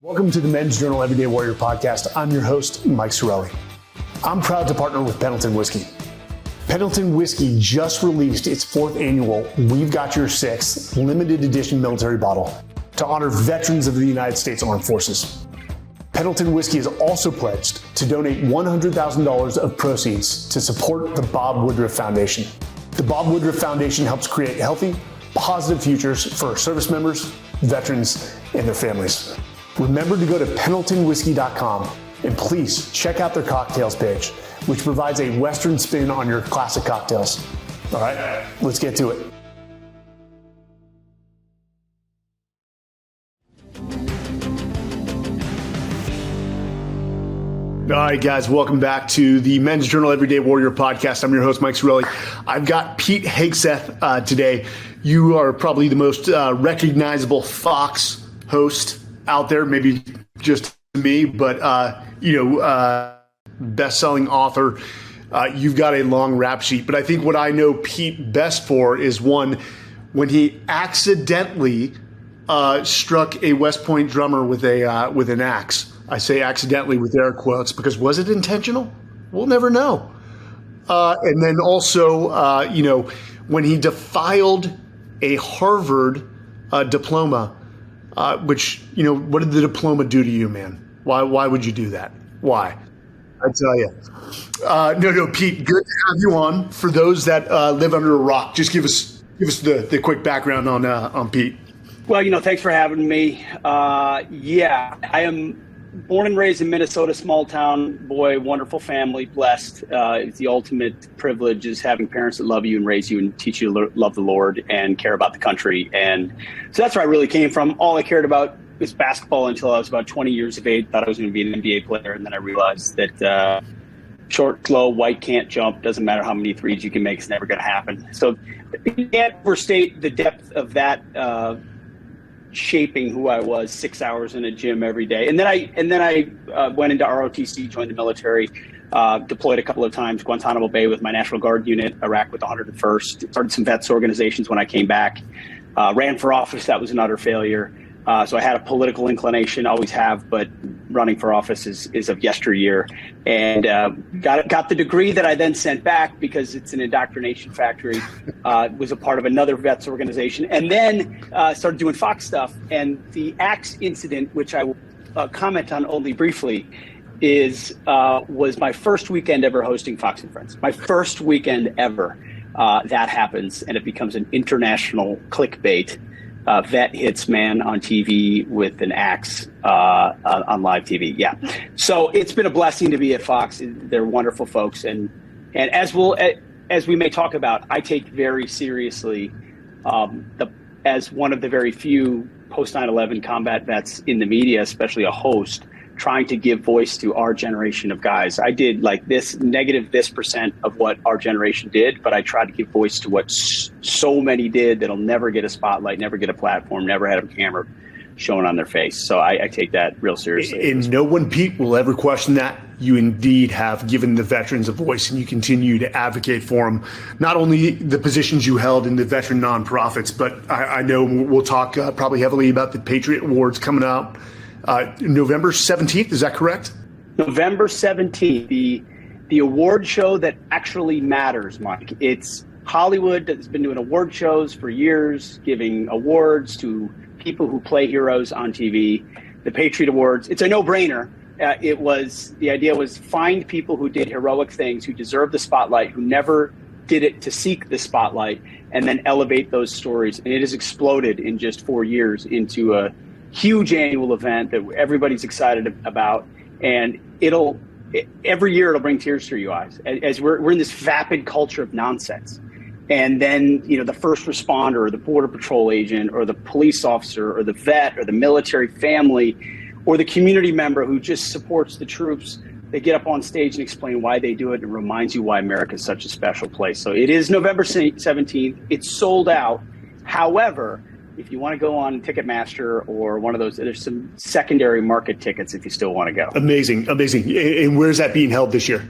Welcome to the Men's Journal Everyday Warrior podcast. I'm your host, Mike Sarraille. I'm proud to partner with Pendleton Whiskey. Pendleton Whiskey just released its 4th annual We've Got Your 6th limited edition military bottle to honor veterans of the United States Armed Forces. Pendleton Whiskey is also pledged to donate $100,000 of proceeds to support the Bob Woodruff Foundation. The Bob Woodruff Foundation helps create healthy, positive futures for our service members, veterans, and their families. Remember to go to PendletonWhiskey.com and please check out their cocktails page, which provides a Western spin on your classic cocktails. All right, let's get to it. All right, guys, welcome back to the Men's Journal Everyday Warrior podcast. I'm your host, Mike Sarraille. I've got Pete Hegseth today. You are probably the most recognizable Fox host out there, maybe just me, but best-selling author. You've got a long rap sheet, but I think what I know Pete best for is one when he accidentally struck a West Point drummer with an axe. I say accidentally with air quotes because was it intentional? We'll never know. And then also, when he defiled a Harvard diploma. Which, what did the diploma do to you, man? Why would you do that? Why? I tell you. No, Pete, good to have you on. For those that live under a rock, just give us the quick background on Pete. Well, thanks for having me. I am born and raised in Minnesota, small town boy, wonderful family, blessed. It's the ultimate privilege is having parents that love you and raise you and teach you to love the Lord and care about the country. And so that's where I really came from. All I cared about was basketball until I was about 20 years of age. Thought I was going to be an NBA player. And then I realized that short, slow, white, can't jump. Doesn't matter how many threes you can make. It's never going to happen. So you can't overstate the depth of that shaping who I was. 6 hours in a gym every day. And then I went into ROTC, joined the military, deployed a couple of times, Guantanamo Bay with my National Guard unit, Iraq with the 101st, started some vets organizations when I came back, ran for office. That was an utter failure. So I had a political inclination, always have, but running for office is of yesteryear. And got the degree that I then sent back because it's an indoctrination factory, was a part of another vets organization, and then started doing Fox stuff. And the axe incident, which I will comment on only briefly, was my first weekend ever hosting Fox and Friends. My first weekend ever. That happens, and it becomes an international clickbait. Vet hits man on TV with an axe on live TV. Yeah. So it's been a blessing to be at Fox. They're wonderful folks. And as we may talk about, I take very seriously as one of the very few post 9/11 combat vets in the media, especially a host, trying to give voice to our generation of guys. I did like this -% of what our generation did, but I tried to give voice to what so many did that'll never get a spotlight, never get a platform, never had a camera shown on their face. So I take that real seriously. And no one, Pete, will ever question that. You indeed have given the veterans a voice, and you continue to advocate for them. Not only the positions you held in the veteran nonprofits, but I know we'll talk probably heavily about the Patriot Awards coming up. November 17th, is that correct? November 17th, the award show that actually matters, Mike. It's Hollywood that's been doing award shows for years, giving awards to people who play heroes on TV. The Patriot Awards, it's a no-brainer. The idea was find people who did heroic things, who deserve the spotlight, who never did it to seek the spotlight, and then elevate those stories. And it has exploded in just 4 years into a huge annual event that everybody's excited about, and every year it'll bring tears to your eyes as we're in this vapid culture of nonsense. And then the first responder or the border patrol agent or the police officer or the vet or the military family or the community member who just supports the troops, they get up on stage and explain why they do it and reminds you why America is such a special place. So it is November 17th. It's sold out. However, if you want to go on Ticketmaster or one of those, there's some secondary market tickets if you still want to go. Amazing. And where's that being held this year?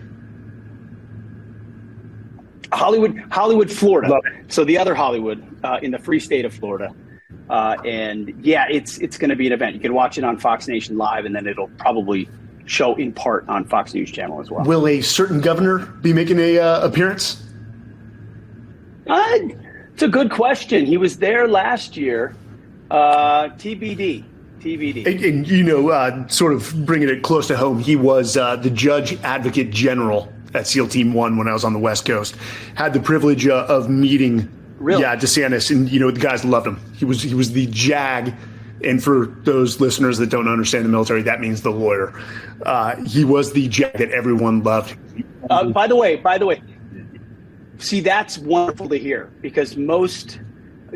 Hollywood, Florida. So the other Hollywood in the free state of Florida. And yeah, it's going to be an event. You can watch it on Fox Nation Live, and then it'll probably show in part on Fox News Channel as well. Will a certain governor be making a appearance? It's a good question. He was there last year. TBD. And sort of bringing it close to home, he was the judge advocate general at SEAL Team 1 when I was on the West Coast. Had the privilege of meeting DeSantis, and the guys loved him. He was the JAG, and for those listeners that don't understand the military, that means the lawyer. He was the JAG that everyone loved. By the way, see, that's wonderful to hear, because most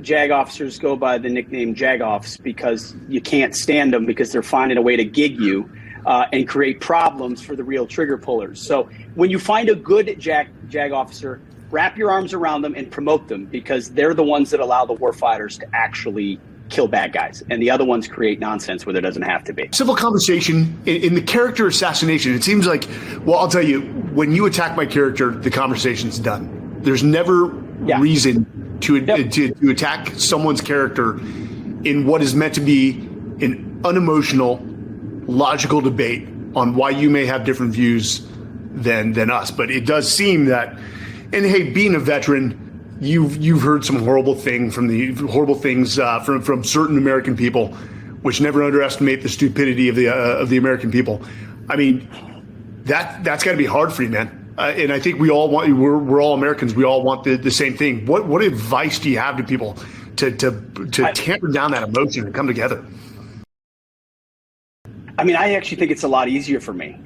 JAG officers go by the nickname JAG-offs because you can't stand them because they're finding a way to gig you and create problems for the real trigger pullers. So when you find a good JAG officer, wrap your arms around them and promote them, because they're the ones that allow the warfighters to actually kill bad guys, and the other ones create nonsense where there doesn't have to be. Civil conversation in the character assassination, it seems like, well, I'll tell you, when you attack my character, the conversation's done. There's never reason to attack someone's character in what is meant to be an unemotional, logical debate on why you may have different views than us. But it does seem that, and hey, being a veteran, you've heard some horrible things from certain American people, which never underestimate the stupidity of the American people. I mean, that's got to be hard for you, man. And I think we all want. We're all Americans. We all want the same thing. What advice do you have to people to tamper down that emotion and come together? I mean, I actually think it's a lot easier for me.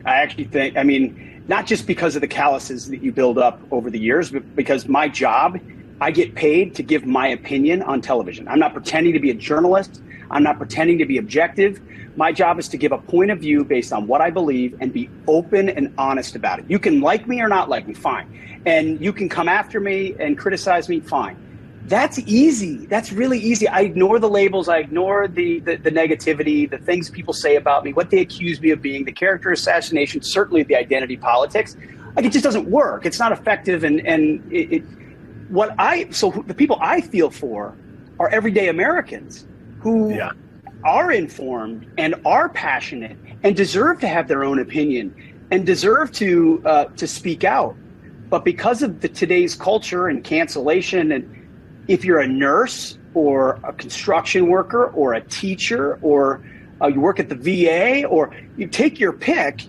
Not just because of the calluses that you build up over the years, but because my job, I get paid to give my opinion on television. I'm not pretending to be a journalist. I'm not pretending to be objective. My job is to give a point of view based on what I believe and be open and honest about it. You can like me or not like me, fine. And you can come after me and criticize me, fine. That's easy. That's really easy. I ignore the labels. I ignore the negativity, the things people say about me, what they accuse me of being, the character assassination, certainly the identity politics. Like, it just doesn't work. It's not effective. So the people I feel for are everyday Americans who are informed and are passionate and deserve to have their own opinion and deserve to speak out. But because of today's culture and cancellation, and if you're a nurse or a construction worker or a teacher or you work at the VA, or you take your pick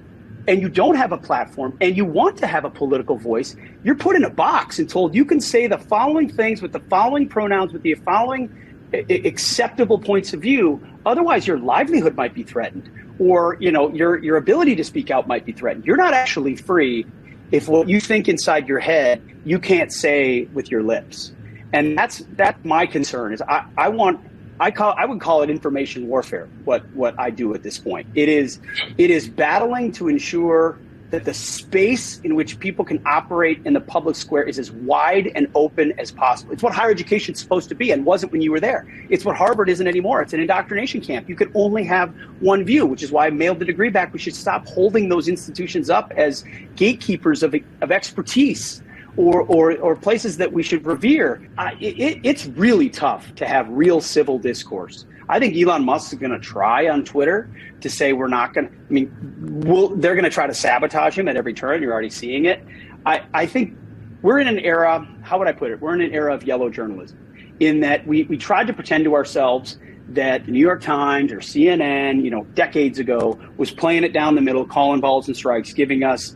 and you don't have a platform and you want to have a political voice, you're put in a box and told you can say the following things with the following pronouns, with the following acceptable points of view. Otherwise, your livelihood might be threatened, or your ability to speak out might be threatened. You're not actually free if what you think inside your head you can't say with your lips. And that's my concern. Is I would call it information warfare. What I do at this point, it is battling to ensure that the space in which people can operate in the public square is as wide and open as possible. It's what higher education is supposed to be, and wasn't when you were there. It's what Harvard isn't anymore. It's an indoctrination camp. You could only have one view, which is why I mailed the degree back. We should stop holding those institutions up as gatekeepers of expertise. Or places that we should revere. It's really tough to have real civil discourse. I think Elon Musk is going to try on Twitter to say we're not going to. They're going to try to sabotage him at every turn. You're already seeing it. I think we're in an era. How would I put it? We're in an era of yellow journalism, in that we tried to pretend to ourselves that the New York Times or CNN, decades ago, was playing it down the middle, calling balls and strikes, giving us,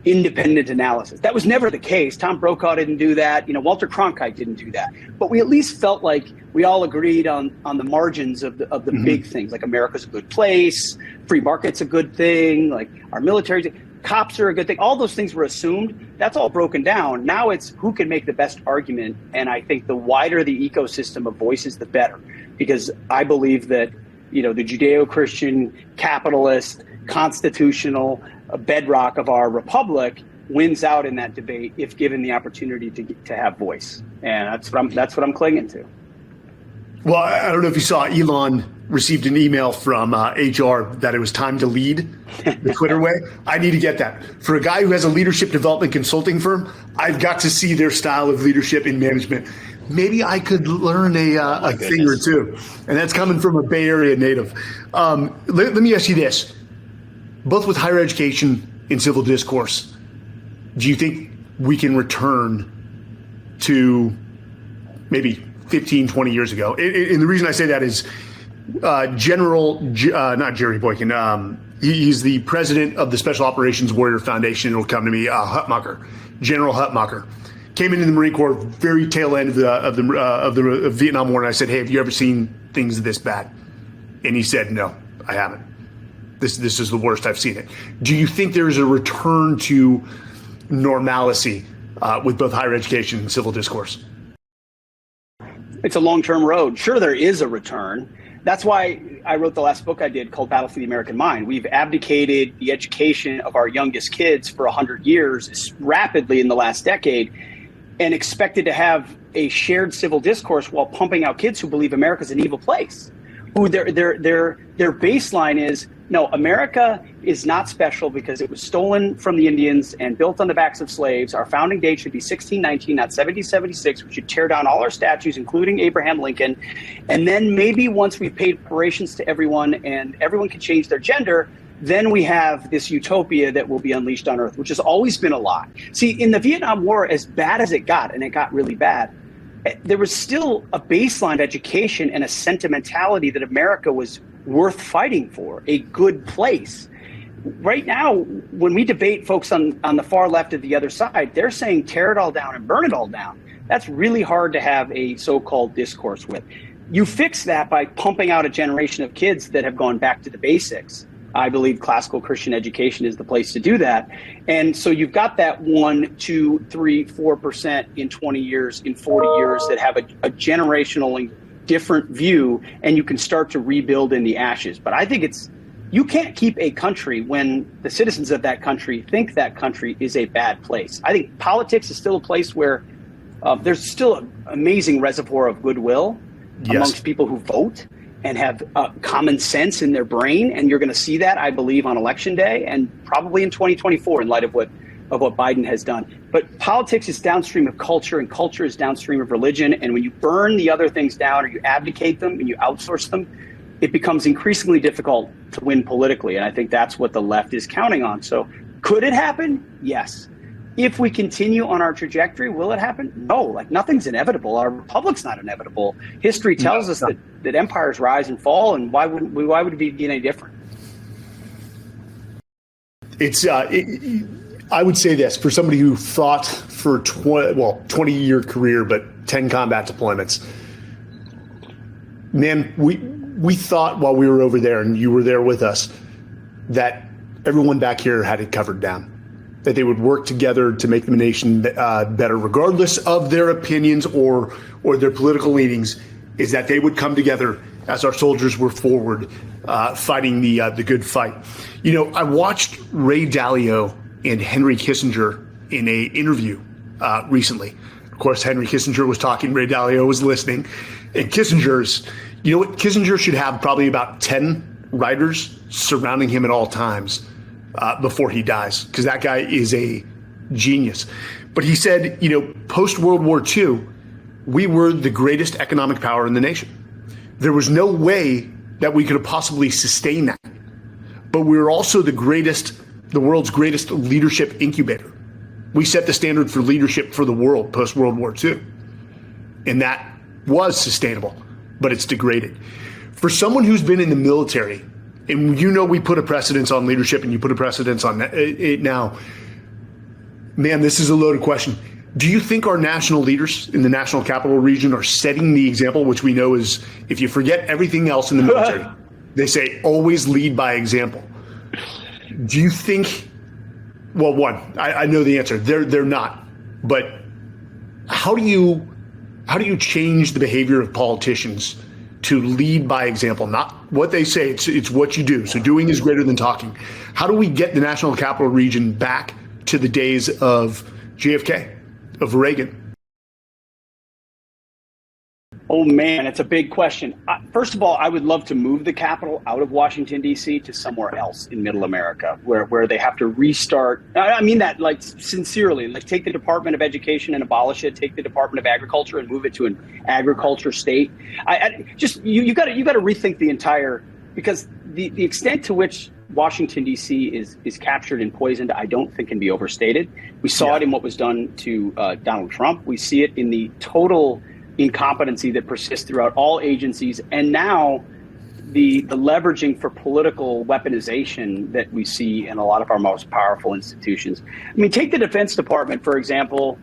independent analysis. That was never the case. Tom Brokaw didn't do that. Walter Cronkite didn't do that. But we at least felt like we all agreed on the margins of the big things, like America's a good place, free market's a good thing, like our military, cops are a good thing. All those things were assumed. That's all broken down. Now it's who can make the best argument. And I think the wider the ecosystem of voices, the better. Because I believe that, the Judeo-Christian, capitalist, constitutional bedrock of our republic wins out in that debate if given the opportunity to have voice. And that's what I'm clinging to. Well, I don't know if you saw, Elon received an email from HR that it was time to lead the Twitter way. I need to get that. For a guy who has a leadership development consulting firm, I've got to see their style of leadership in management. maybe I could learn a thing or two. And that's coming from a Bay Area native. Let me ask you this. Both with higher education and civil discourse, do you think we can return to maybe 15, 20 years ago? And the reason I say that is not Jerry Boykin. He's the president of the Special Operations Warrior Foundation. It'll come to me, Hutmacher, General Hutmacher. Came into the Marine Corps very tail end of the Vietnam War, and I said, "Hey, have you ever seen things this bad?" And he said, "No, I haven't. This is the worst I've seen it." Do you think there is a return to normalcy with both higher education and civil discourse? It's a long-term road. Sure, there is a return. That's why I wrote the last book I did called Battle for the American Mind. We've abdicated the education of our youngest kids for 100 years rapidly in the last decade and expected to have a shared civil discourse while pumping out kids who believe America's an evil place. Who their baseline is, no, America is not special because it was stolen from the Indians and built on the backs of slaves. Our founding date should be 1619, not 1776. We should tear down all our statues, including Abraham Lincoln. And then maybe once we've paid reparations to everyone and everyone can change their gender, then we have this utopia that will be unleashed on Earth, which has always been a lie. See, in the Vietnam War, as bad as it got, and it got really bad, there was still a baseline of education and a sentimentality that America was worth fighting for, a good place. Right now, when we debate folks on the far left of the other side, they're saying tear it all down and burn it all down. That's really hard to have a so-called discourse with. You fix that by pumping out a generation of kids that have gone back to the basics. I believe classical Christian education is the place to do that. And so you've got that 1, 2, 3, 4% in 20 years, in 40 years that have a generationally different view, and you can start to rebuild in the ashes. But I think you can't keep a country when the citizens of that country think that country is a bad place. I think politics is still a place where there's still an amazing reservoir of goodwill amongst people who vote and have common sense in their brain. And you're going to see that, I believe, on Election Day and probably in 2024 in light of what Biden has done. But politics is downstream of culture, and culture is downstream of religion. And when you burn the other things down or you abdicate them and you outsource them, it becomes increasingly difficult to win politically. And I think that's what the left is counting on. So could it happen? Yes. If we continue on our trajectory, will it happen? No, like nothing's inevitable. Our republic's not inevitable. History tells us that empires rise and fall, and why would it be any different? It's I would say this, for somebody who fought for 20-year career, but 10 combat deployments, man, we thought while we were over there, and you were there with us, that everyone back here had it covered down, that they would work together to make the nation better, regardless of their opinions or their political leanings, is that they would come together as our soldiers were forward fighting the good fight. You know, I watched Ray Dalio and Henry Kissinger in a interview recently. Of course, Henry Kissinger was talking, Ray Dalio was listening, and Kissinger should have probably about 10 writers surrounding him at all times before he dies, because that guy is a genius. But he said, post World War II, we were the greatest economic power in the nation. There was no way that we could have possibly sustained that. But we were also the world's greatest leadership incubator. We set the standard for leadership for the world post World War II. And that was sustainable, but it's degraded. For someone who's been in the military, and we put a precedence on leadership, and you put a precedence on it now. Man, this is a loaded question. Do you think our national leaders in the national capital region are setting the example, which we know is, if you forget everything else in the military, they say always lead by example. Do you think, well, one, I know the answer. They're not. But how do you change the behavior of politicians to lead by example? Not what they say, it's what you do. So doing is greater than talking. How do we get the national capital region back to the days of JFK, of Reagan? Oh man, it's a big question. First of all, I would love to move the capital out of Washington, D.C. to somewhere else in middle America where they have to restart. I mean that like sincerely, like take the Department of Education and abolish it, take the Department of Agriculture and move it to an agriculture state. You got to rethink the entire, because the extent to which Washington, D.C. is captured and poisoned, I don't think can be overstated. We saw it in what was done to Donald Trump. We see it in the total incompetency that persists throughout all agencies, and now the leveraging for political weaponization that we see in a lot of our most powerful institutions. I mean, take the Defense Department, for example.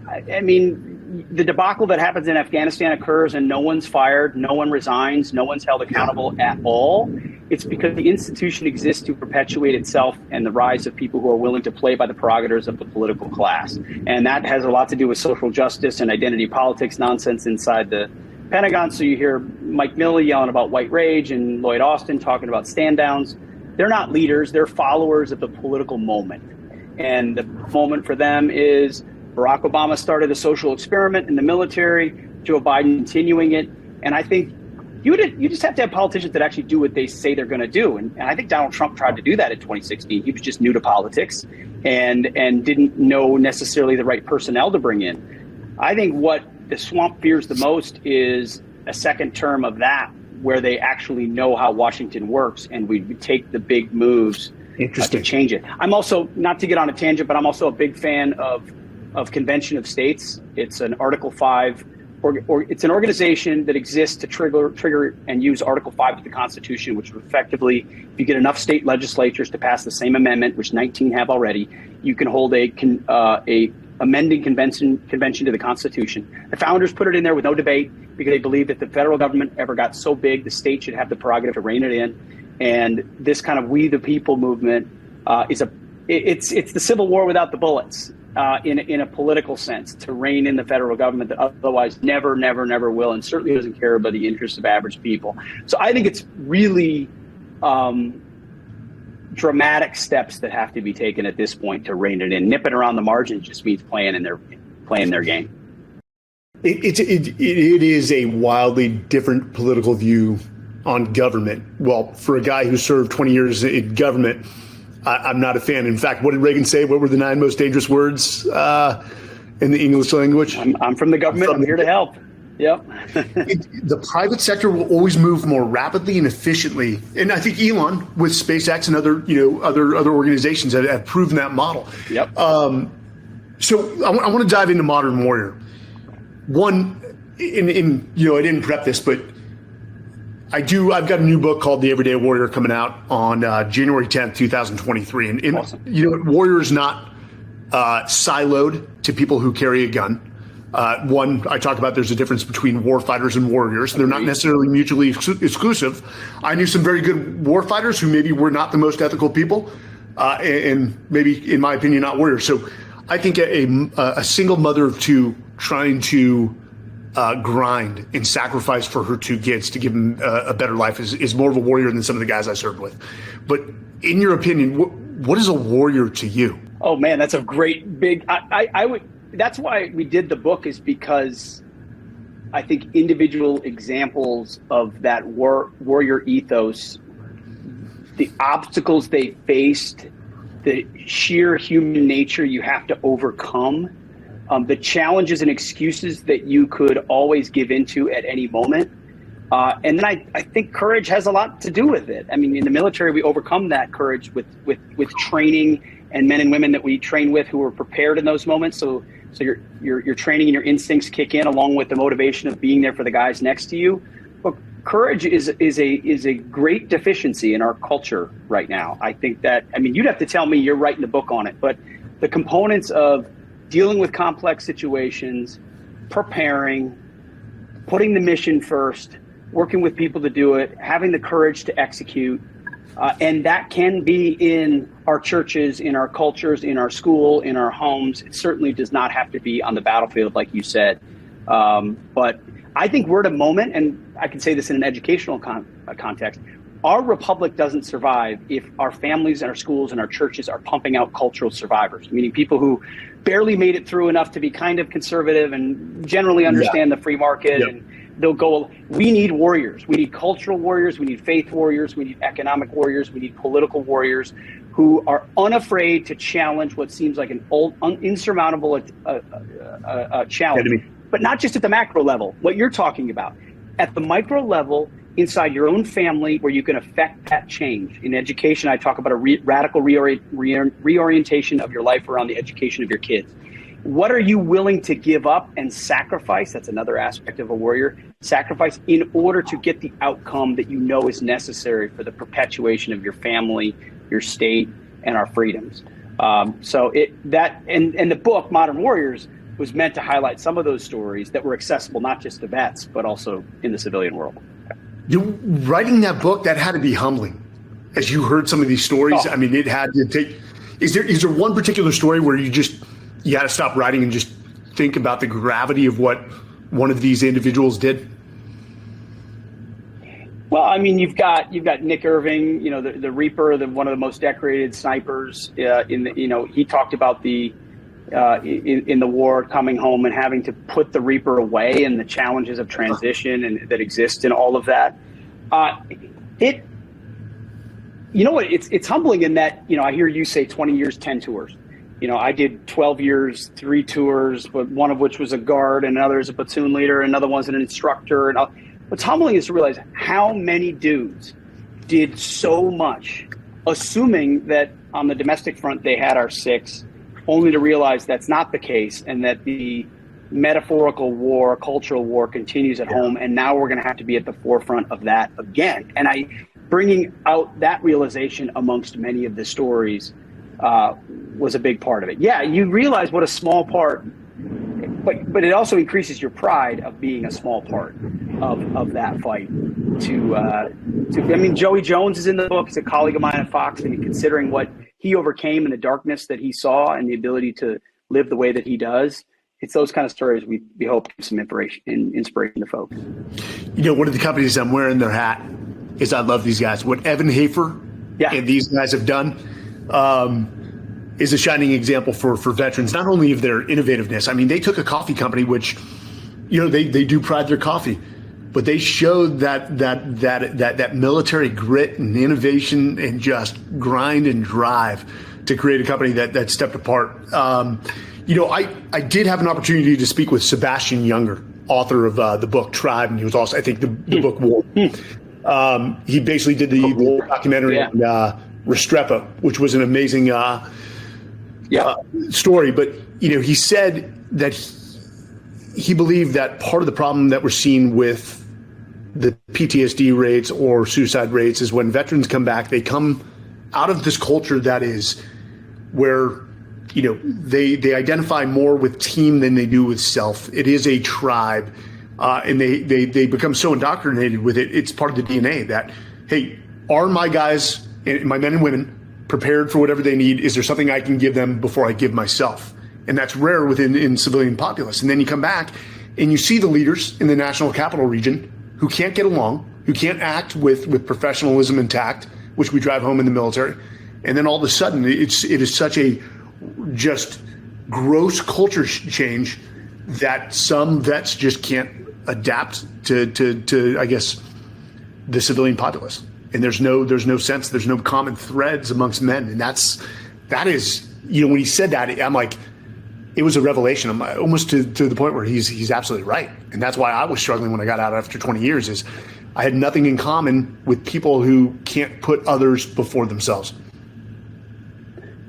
I mean, the debacle that happens in Afghanistan occurs and no one's fired, no one resigns, no one's held accountable at all. It's because the institution exists to perpetuate itself and the rise of people who are willing to play by the prerogatives of the political class. And that has a lot to do with social justice and identity politics nonsense inside the Pentagon. So you hear Mike Milley yelling about white rage and Lloyd Austin talking about stand downs. They're not leaders, they're followers of the political moment. And the moment for them is Barack Obama started a social experiment in the military, Joe Biden continuing it. And I think you just have to have politicians that actually do what they say they're going to do. And I think Donald Trump tried to do that in 2016. He was just new to politics and didn't know necessarily the right personnel to bring in. I think what the swamp fears the most is a second term of that, where they actually know how Washington works and we take the big moves to change it. I'm also, not to get on a tangent, but I'm also a big fan of Convention of States. It's an Article 5, or it's an organization that exists to trigger and use Article 5 of the Constitution, which effectively, if you get enough state legislatures to pass the same amendment, which 19 have already, you can hold a amending convention to the Constitution. The founders put it in there with no debate because they believed that the federal government ever got so big, the state should have the prerogative to rein it in. And this kind of we the people movement it's the Civil War without the bullets. In a political sense, to rein in the federal government that otherwise never will, and certainly doesn't care about the interests of average people. So I think it's really dramatic steps that have to be taken at this point to rein it in. Nipping around the margins just means playing their game. It is a wildly different political view on government. Well, for a guy who served 20 years in government, I'm not a fan. In fact, what did Reagan say? What were the 9 most dangerous words in the English language? I'm from the government. I'm here to help. Yep. The private sector will always move more rapidly and efficiently, and I think Elon with SpaceX and other organizations have proven that model. Yep. So I want to dive into Modern Warrior. One, I didn't prep this, but I've got a new book called The Everyday Warrior coming out on January 10th, 2023. And awesome. Warrior is not siloed to people who carry a gun. One, I talk about there's a difference between war fighters and warriors. They're not necessarily mutually exclusive. I knew some very good war fighters who maybe were not the most ethical people, and maybe, in my opinion, not warriors. So I think a single mother of 2 trying to grind and sacrifice for her 2 kids to give them a better life is more of a warrior than some of the guys I served with. But in your opinion, what is a warrior to you? Oh man, that's a great big. I would. That's why we did the book, is because I think individual examples of that warrior ethos, the obstacles they faced, the sheer human nature you have to overcome. The challenges and excuses that you could always give into at any moment. And then I think courage has a lot to do with it. I mean, in the military, we overcome that courage with training and men and women that we train with who are prepared in those moments. So your training and your instincts kick in along with the motivation of being there for the guys next to you. But courage is a great deficiency in our culture right now. I think that, I mean, you'd have to tell me, you're writing the book on it, but the components of dealing with complex situations, preparing, putting the mission first, working with people to do it, having the courage to execute. And that can be in our churches, in our cultures, in our school, in our homes. It certainly does not have to be on the battlefield, like you said. But I think we're at a moment, and I can say this in an educational context, our republic doesn't survive if our families and our schools and our churches are pumping out cultural survivors, meaning people who barely made it through enough to be kind of conservative and generally understand the free market they'll go, we need warriors. We need cultural warriors. We need faith warriors. We need economic warriors. We need political warriors who are unafraid to challenge what seems like an insurmountable challenge. But not just at the macro level, what you're talking about. At the micro level, inside your own family, where you can affect that change. In education, I talk about a radical reorientation of your life around the education of your kids. What are you willing to give up and sacrifice? That's another aspect of a warrior. Sacrifice in order to get the outcome that you know is necessary for the perpetuation of your family, your state, and our freedoms. So the book, Modern Warriors, was meant to highlight some of those stories that were accessible not just to vets, but also in the civilian world. Writing that book, that had to be humbling. As you heard some of these stories, I mean, it had to take. Is there one particular story where you got to stop writing and just think about the gravity of what one of these individuals did? Well, I mean, you've got Nick Irving, the Reaper, one of the most decorated snipers. He talked about in the war, coming home and having to put the Reaper away and the challenges of transition and that exist in all of that. It's humbling in that, I hear you say 20 years, 10 tours. I did 12 years, 3 tours, but one of which was a guard, and another is a platoon leader, another one's an instructor. And what's humbling is to realize how many dudes did so much, assuming that on the domestic front they had our 6, only to realize that's not the case, and that the metaphorical war, cultural war, continues at home, and now we're going to have to be at the forefront of that again. And bringing out that realization amongst many of the stories was a big part of it. Yeah, you realize what a small part, but it also increases your pride of being a small part of that fight. Joey Jones is in the book. He's a colleague of mine at Fox, and considering what he overcame in the darkness that he saw and the ability to live the way that he does, it's those kind of stories we hope give some inspiration to folks. One of the companies I'm wearing their hat is, I love these guys. What Evan Hafer and these guys have done is a shining example for veterans, not only of their innovativeness. I mean, they took a coffee company, which, they do pride their coffee, but they showed that military grit and innovation and just grind and drive to create a company that stepped apart. I did have an opportunity to speak with Sebastian Younger, author of the book Tribe, and he was also, I think, the book War. He basically did the documentary on Restrepo, which was an amazing story. But, he said that he believed that part of the problem that we're seeing with the PTSD rates or suicide rates is when veterans come back, they come out of this culture that is where, they identify more with team than they do with self. It is a tribe. And they become so indoctrinated with it. It's part of the DNA that, hey, are my guys, my men and women, prepared for whatever they need? Is there something I can give them before I give myself? And that's rare in civilian populace. And then you come back and you see the leaders in the national capital region who can't get along, who can't act with professionalism and tact, which we drive home in the military. And then all of a sudden, it is such a just gross culture change that some vets just can't adapt to I guess, the civilian populace. And there's no sense, there's no common threads amongst men. And that is, when he said that, I'm like, it was a revelation. I'm almost to the point where he's absolutely right. And that's why I was struggling when I got out after 20 years is I had nothing in common with people who can't put others before themselves.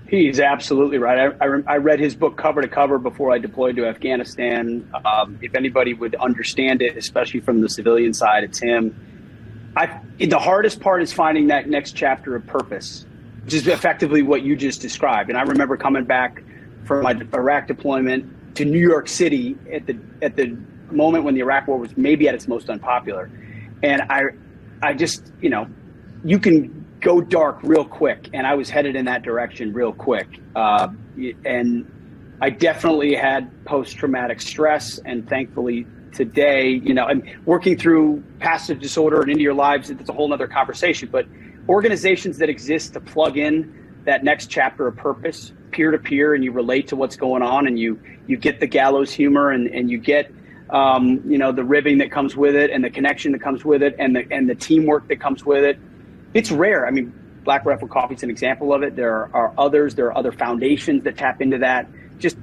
He's absolutely right. I read his book cover to cover before I deployed to Afghanistan. If anybody would understand it, especially from the civilian side, it's him. The hardest part is finding that next chapter of purpose, which is effectively what you just described. And I remember coming back from my Iraq deployment to New York City at the moment when the Iraq War was maybe at its most unpopular. And I just, you can go dark real quick, and I was headed in that direction real quick. And I definitely had post-traumatic stress, and thankfully today, I'm working through passive disorder and into your lives. It's a whole nother conversation, but organizations that exist to plug in that next chapter of purpose, peer to peer, and you relate to what's going on, and you get the gallows humor, and you get the ribbing that comes with it and the connection that comes with it and the teamwork that comes with it. It's rare. I mean, Black Rifle Coffee is an example of it. There are others. There are other foundations that tap into that. Just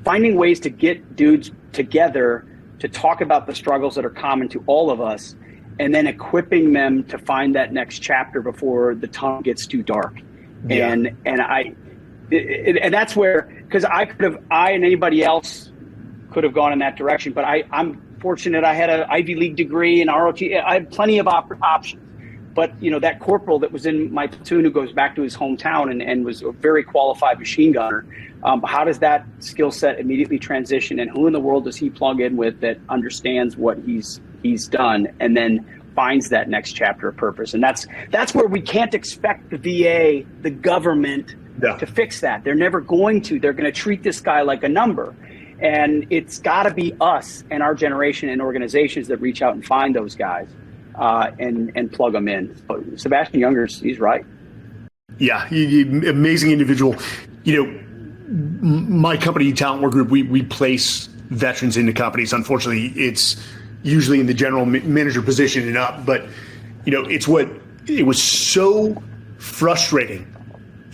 finding ways to get dudes together to talk about the struggles that are common to all of us, and then equipping them to find that next chapter before the tunnel gets too dark. Yeah. And that's where, because I and anybody else could have gone in that direction, but I'm fortunate. I had an Ivy League degree in ROT. I had plenty of options. But, that corporal that was in my platoon who goes back to his hometown and was a very qualified machine gunner, how does that skill set immediately transition, and who in the world does he plug in with that understands what he's done and then finds that next chapter of purpose? And that's where we can't expect the VA, the government, to fix that. They're never going to. They're going to treat this guy like a number. And it's got to be us and our generation and organizations that reach out and find those guys. And plug them in. But Sebastian Younger's, he's right. Yeah, amazing individual. My company, Talent War Group, we place veterans into companies. Unfortunately, it's usually in the general manager position and up. But it was so frustrating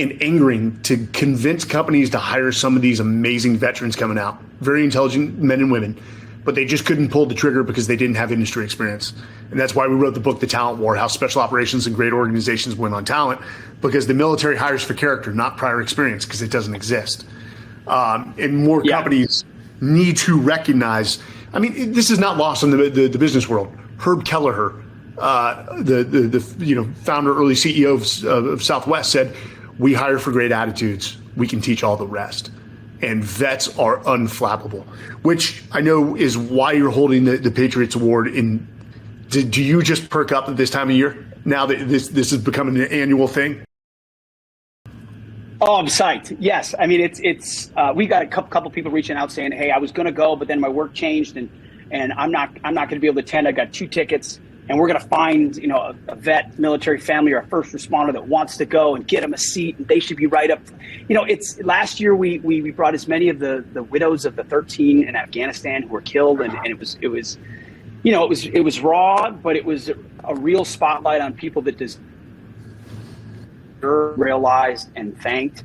and angering to convince companies to hire some of these amazing veterans coming out, very intelligent men and women. But they just couldn't pull the trigger because they didn't have industry experience. And that's why we wrote the book, The Talent War, how special operations and great organizations win on talent, because the military hires for character, not prior experience, because it doesn't exist. And more companies need to recognize, this is not lost on the business world. Herb Kelleher, the founder, early CEO of Southwest, said, "We hire for great attitudes. We can teach all the rest." And vets are unflappable, which I know is why you're holding the Patriots Award. Do you just perk up at this time of year now that this is becoming an annual thing? Oh, I'm psyched. Yes. It's we got a couple people reaching out saying, "Hey, I was going to go, but then my work changed and I'm not going to be able to attend. I got 2 tickets. And we're going to find, a vet, military family, or a first responder that wants to go and get them a seat, and they should be right up." It's last year we brought as many of the widows of the 13 in Afghanistan who were killed, and it was raw, but it was a real spotlight on people that deserve realized and thanked.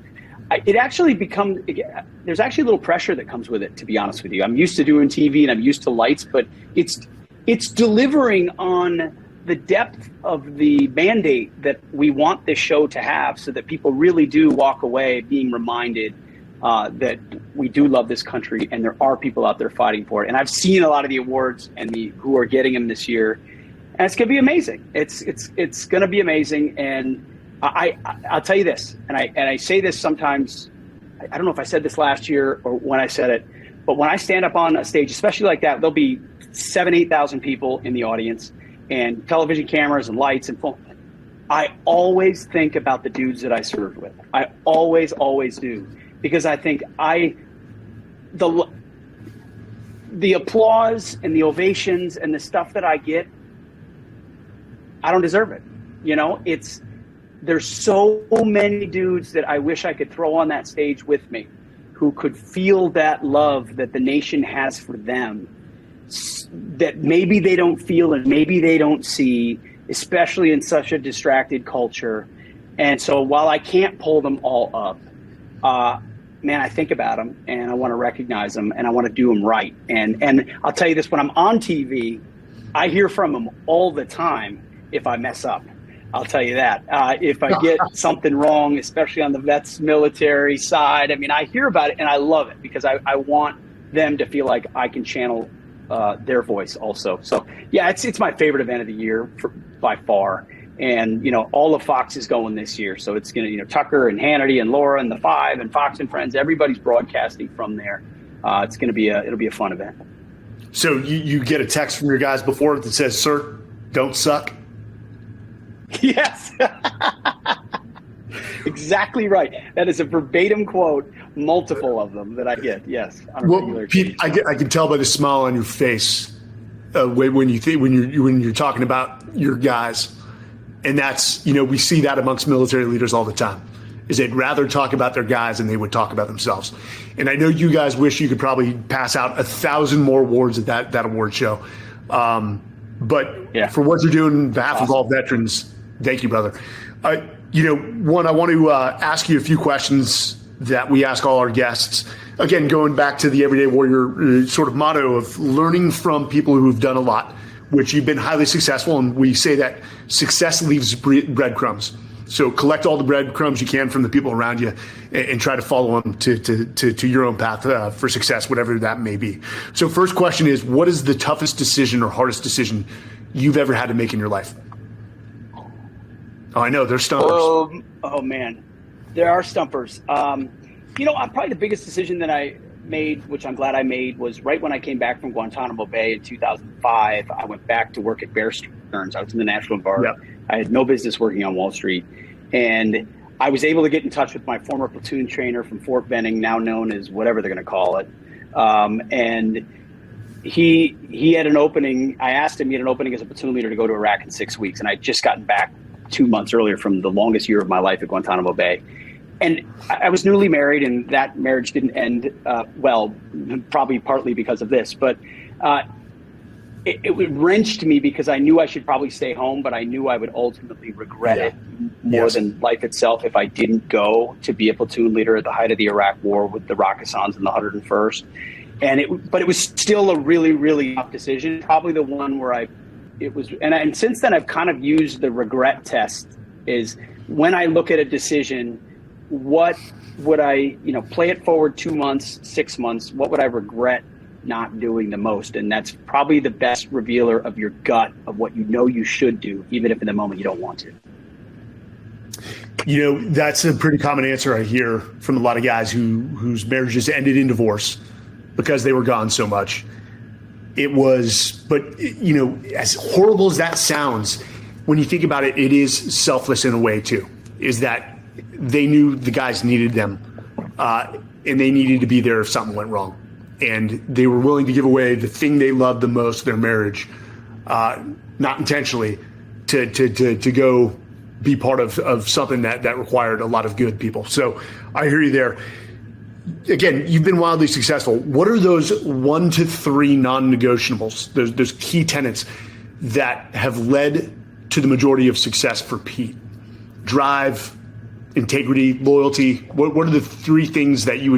There's actually a little pressure that comes with it, to be honest with you. I'm used to doing TV and I'm used to lights, but it's delivering on the depth of the mandate that we want this show to have, so that people really do walk away being reminded that we do love this country and there are people out there fighting for it. And I've seen a lot of the awards and who are getting them this year, and it's going to be amazing. It's going to be amazing. And I'll tell you this, and I say this sometimes. I don't know if I said this last year or when I said it, but when I stand up on a stage, especially like that, there'll be 7,000-8,000 people in the audience and television cameras and lights and phone. I always think about the dudes that I served with. I always do, because I think the applause and the ovations and the stuff that I get, I don't deserve it. There's so many dudes that I wish I could throw on that stage with me, who could feel that love that the nation has for them, that maybe they don't feel and maybe they don't see, especially in such a distracted culture. And so while I can't pull them all up, man, I think about them and I want to recognize them and I want to do them right. And I'll tell you this, when I'm on TV, I hear from them all the time if I mess up. I'll tell you that. If I get something wrong, especially on the vets military side, I hear about it and I love it, because I want them to feel like I can channel their voice also. So yeah, it's my favorite event of the year by far. And all of Fox is going this year, so it's gonna Tucker and Hannity and Laura and the Five and Fox and Friends, everybody's broadcasting from there. It's gonna be it'll be a fun event. So you get a text from your guys before that says, "Sir, don't suck." Yes. Exactly right. That is a verbatim quote, multiple of them that I get. Yes. Well, Pete, I can tell by the smile on your face when you're talking about your guys, and that's we see that amongst military leaders all the time. is they'd rather talk about their guys than they would talk about themselves. And I know you guys wish you could probably pass out 1,000 more awards at that award show. But for what you're doing on behalf of all veterans, thank you, brother. One, I want to ask you a few questions that we ask all our guests. Again, going back to the Everyday Warrior sort of motto of learning from people who've done a lot, which you've been highly successful. And we say that success leaves breadcrumbs. So collect all the breadcrumbs you can from the people around you and try to follow them to your own path for success, whatever that may be. So first question is, what is the toughest decision or hardest decision you've ever had to make in your life? Oh, I know, there's stumpers. Oh man, there are stumpers. Probably the biggest decision that I made, which I'm glad I made, was right when I came back from Guantanamo Bay in 2005. I went back to work at Bear Stearns. I was in the National Guard. Yep. I had no business working on Wall Street. And I was able to get in touch with my former platoon trainer from Fort Benning, now known as whatever they're going to call it. And he had an opening. I asked him, he had an opening as a platoon leader to go to Iraq in 6 weeks. And I'd just gotten back 2 months earlier from the longest year of my life at Guantanamo Bay. And I was newly married, and that marriage didn't end well, probably partly because of this. But it wrenched me because I knew I should probably stay home, but I knew I would ultimately regret it more than life itself if I didn't go to be a platoon leader at the height of the Iraq War with the Rakkasans and the 101st. But it was still a really, really tough decision. Probably the one where and since then I've kind of used the regret test. Is when I look at a decision, what would I, play it forward 2 months, 6 months, what would I regret not doing the most? And that's probably the best revealer of your gut of what you should do, even if in the moment you don't want to. That's a pretty common answer I hear from a lot of guys whose marriages ended in divorce because they were gone so much. But as horrible as that sounds, when you think about it, it is selfless in a way too, is that they knew the guys needed them, and they needed to be there if something went wrong. And they were willing to give away the thing they loved the most, their marriage, not intentionally, to go be part of something that required a lot of good people. So I hear you there. Again, you've been wildly successful. What are those 1 to 3 non-negotiables, those key tenets that have led to the majority of success for Pete? Drive, integrity, loyalty. What are the 3 things that you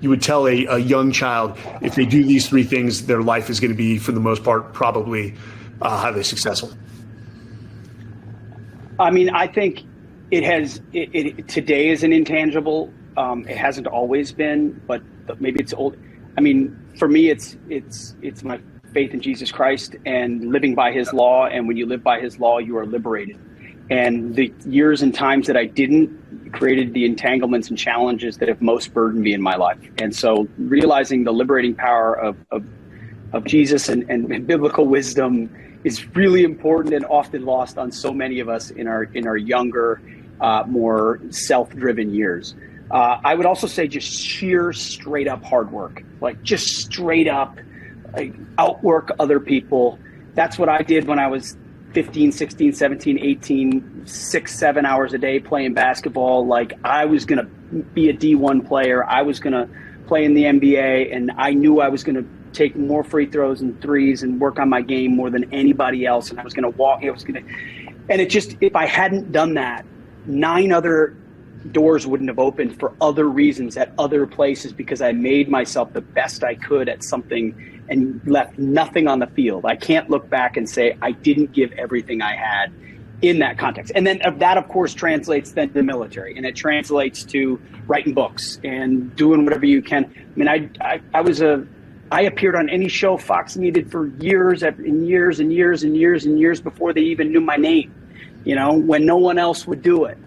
would tell a young child, if they do these 3 things, their life is going to be, for the most part, probably highly successful? I mean, I think it today is an intangible. It hasn't always been, but maybe it's old. I mean, for me, it's my faith in Jesus Christ and living by his law. And when you live by his law, you are liberated. And the years and times that I didn't created the entanglements and challenges that have most burdened me in my life. And so realizing the liberating power of Jesus and biblical wisdom is really important and often lost on so many of us in our younger, more self-driven years. I would also say just sheer straight up hard work, like just straight up outwork other people. That's what I did when I was 15, 16, 17, 18, 6, 7 hours a day playing basketball. Like I was going to be a D1 player. I was going to play in the NBA, and I knew I was going to take more free throws and threes and work on my game more than anybody else. And I was going to walk. And it just, if I hadn't done that, 9 other doors wouldn't have opened for other reasons at other places, because I made myself the best I could at something and left nothing on the field. I can't look back and say I didn't give everything I had in that context. And then that, of course, translates then to the military, and it translates to writing books and doing whatever you can. I mean, I appeared on any show Fox needed for years and years and years and years and years before they even knew my name. You know, when no one else would do it,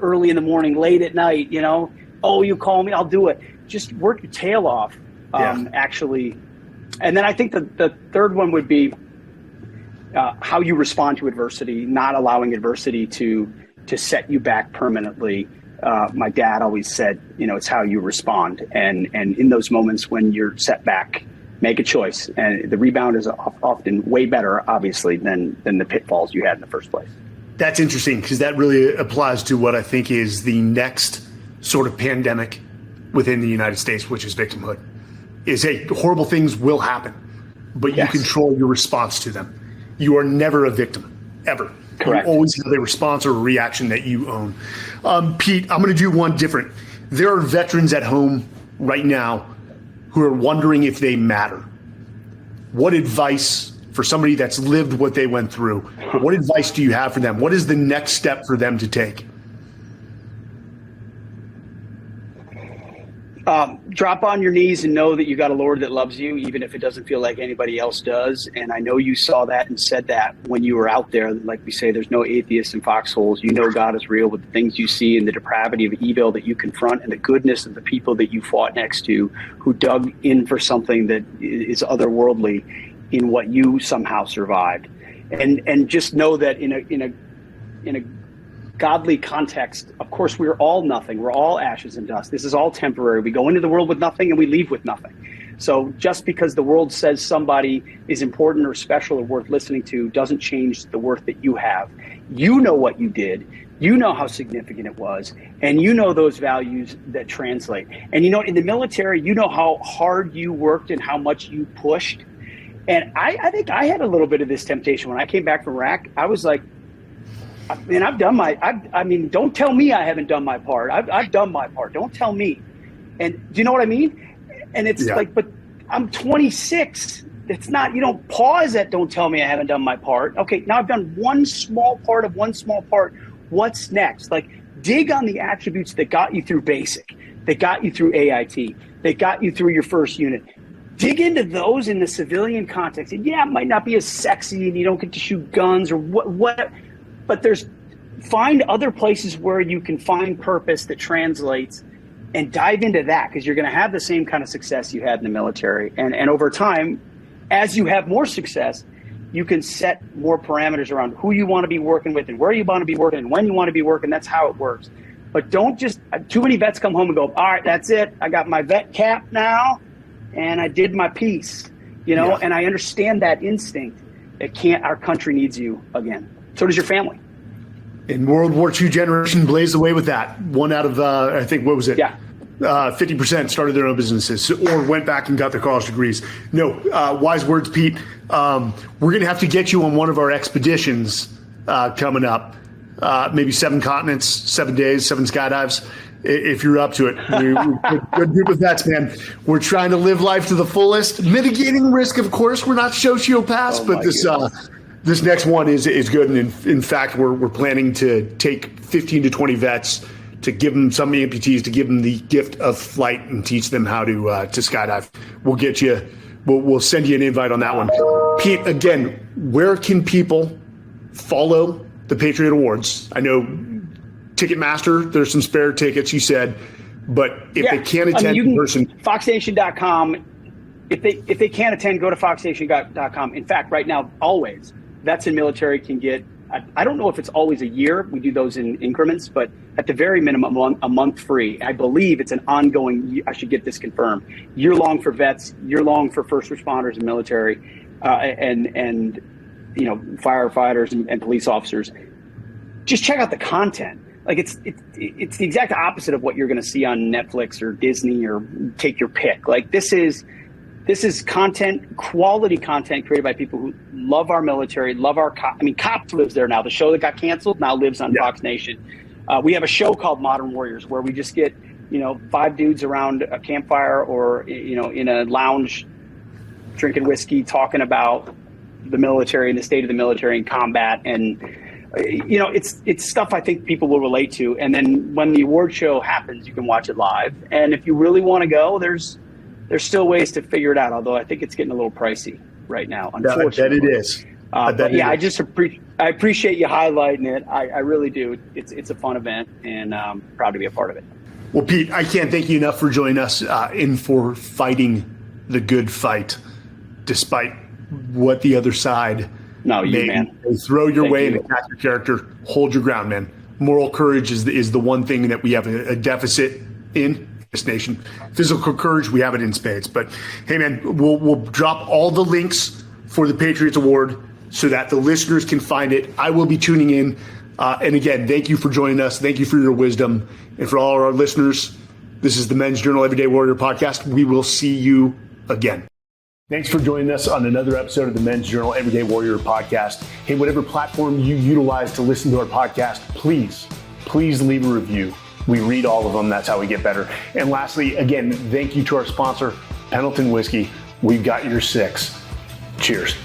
early in the morning, late at night, you know, oh, you call me, I'll do it. Just work your tail off, actually. And then I think the third one would be how you respond to adversity, not allowing adversity to set you back permanently. My dad always said, you know, it's how you respond. And in those moments when you're set back, make a choice. And the rebound is often way better, obviously, than the pitfalls you had in the first place. That's interesting because that really applies to what I think is the next sort of pandemic within the United States, which is victimhood. Is, hey, horrible things will happen, but you control your response to them. You are never a victim, ever. Correct. You always have a response or a reaction that you own. Pete, I'm going to do one different. There are veterans at home right now who are wondering if they matter. What advice for somebody that's lived what they went through, what advice do you have for them? What is the next step for them to take? Drop on your knees and know that you got a Lord that loves you, even if it doesn't feel like anybody else does. And I know you saw that and said that when you were out there. Like we say, there's no atheists in foxholes. You know God is real with the things you see and the depravity of evil that you confront and the goodness of the people that you fought next to who dug in for something that is otherworldly in what you somehow survived. And just know that in a godly context, of course, we're all nothing. We're all ashes and dust. This is all temporary. We go into the world with nothing and we leave with nothing. So just because the world says somebody is important or special or worth listening to doesn't change the worth that you have. You know what you did. You know how significant it was. And you know those values that translate. And you know, in the military, you know how hard you worked and how much you pushed. And I think I had a little bit of this temptation when I came back from Iraq. I was like, man, I've done don't tell me I haven't done my part. I've done my part. Don't tell me. And do you know what I mean? And it's like, but I'm 26. It's not, you don't pause at don't tell me I haven't done my part. Okay, now I've done one small part of one small part. What's next? Like, dig on the attributes that got you through basic, that got you through AIT, that got you through your first unit. Dig into those in the civilian context. And yeah, it might not be as sexy and you don't get to shoot guns or what. But find other places where you can find purpose that translates and dive into that, because you're going to have the same kind of success you had in the military. And over time, as you have more success, you can set more parameters around who you want to be working with and where you want to be working and when you want to be working. That's how it works. But don't just, too many vets come home and go, all right, that's it. I got my vet cap now and I did my piece, and I understand that instinct. Our country needs you again. So does your family. And World War II generation blazed away with that. One out of, I think, what was it? 50% started their own businesses or went back and got their college degrees. No, wise words, Pete. We're going to have to get you on one of our expeditions coming up. Maybe 7 continents, 7 days, 7 skydives, if you're up to it. We're good group of vets, man. We're trying to live life to the fullest, mitigating risk, of course. We're not sociopaths, but this next one is good. And in fact, we're planning to take 15 to 20 vets to give them, some amputees, to give them the gift of flight and teach them how to skydive. We'll get you, we'll send you an invite on that one. Pete, again, where can people follow the Patriot Awards? I know Ticketmaster, there's some spare tickets, you said, but if they can't attend in person. FoxNation.com. If they can't attend, go to FoxNation.com. In fact, right now, always, vets and military can get, I don't know if it's always a year. We do those in increments, but at the very minimum, a month free. I believe it's an ongoing, I should get this confirmed, year-long for vets, year-long for first responders and military, and firefighters and police officers. Just check out the content. Like it's the exact opposite of what you're going to see on Netflix or Disney or take your pick. Like this is content, quality content created by people who love our military, love our Cops lives there now. The show that got canceled now lives on Fox Nation. We have a show called Modern Warriors where we just get 5 dudes around a campfire or in a lounge drinking whiskey talking about the military and the state of the military and combat, and it's stuff I think people will relate to. And then when the award show happens, you can watch it live. And if you really want to go, there's still ways to figure it out, although I think it's getting a little pricey right now, unfortunately. I bet it is. I appreciate you highlighting it. I really do. It's a fun event, and I'm proud to be a part of it. Well, Pete, I can't thank you enough for joining us and for fighting the good fight, despite what the other side may throw your way and attack your character. Hold your ground, man. Moral courage is the one thing that we have a deficit in this nation. Physical courage, we have it in spades. But hey, man, we'll drop all the links for the Patriots Award so that the listeners can find it. I will be tuning in. And again, thank you for joining us. Thank you for your wisdom. And for all our listeners, this is the Men's Journal Everyday Warrior podcast. We will see you again. Thanks for joining us on another episode of the Men's Journal Everyday Warrior podcast. Hey, whatever platform you utilize to listen to our podcast, please leave a review. We read all of them. That's how we get better. And lastly, again, thank you to our sponsor, Pendleton Whiskey. We've got your six. Cheers.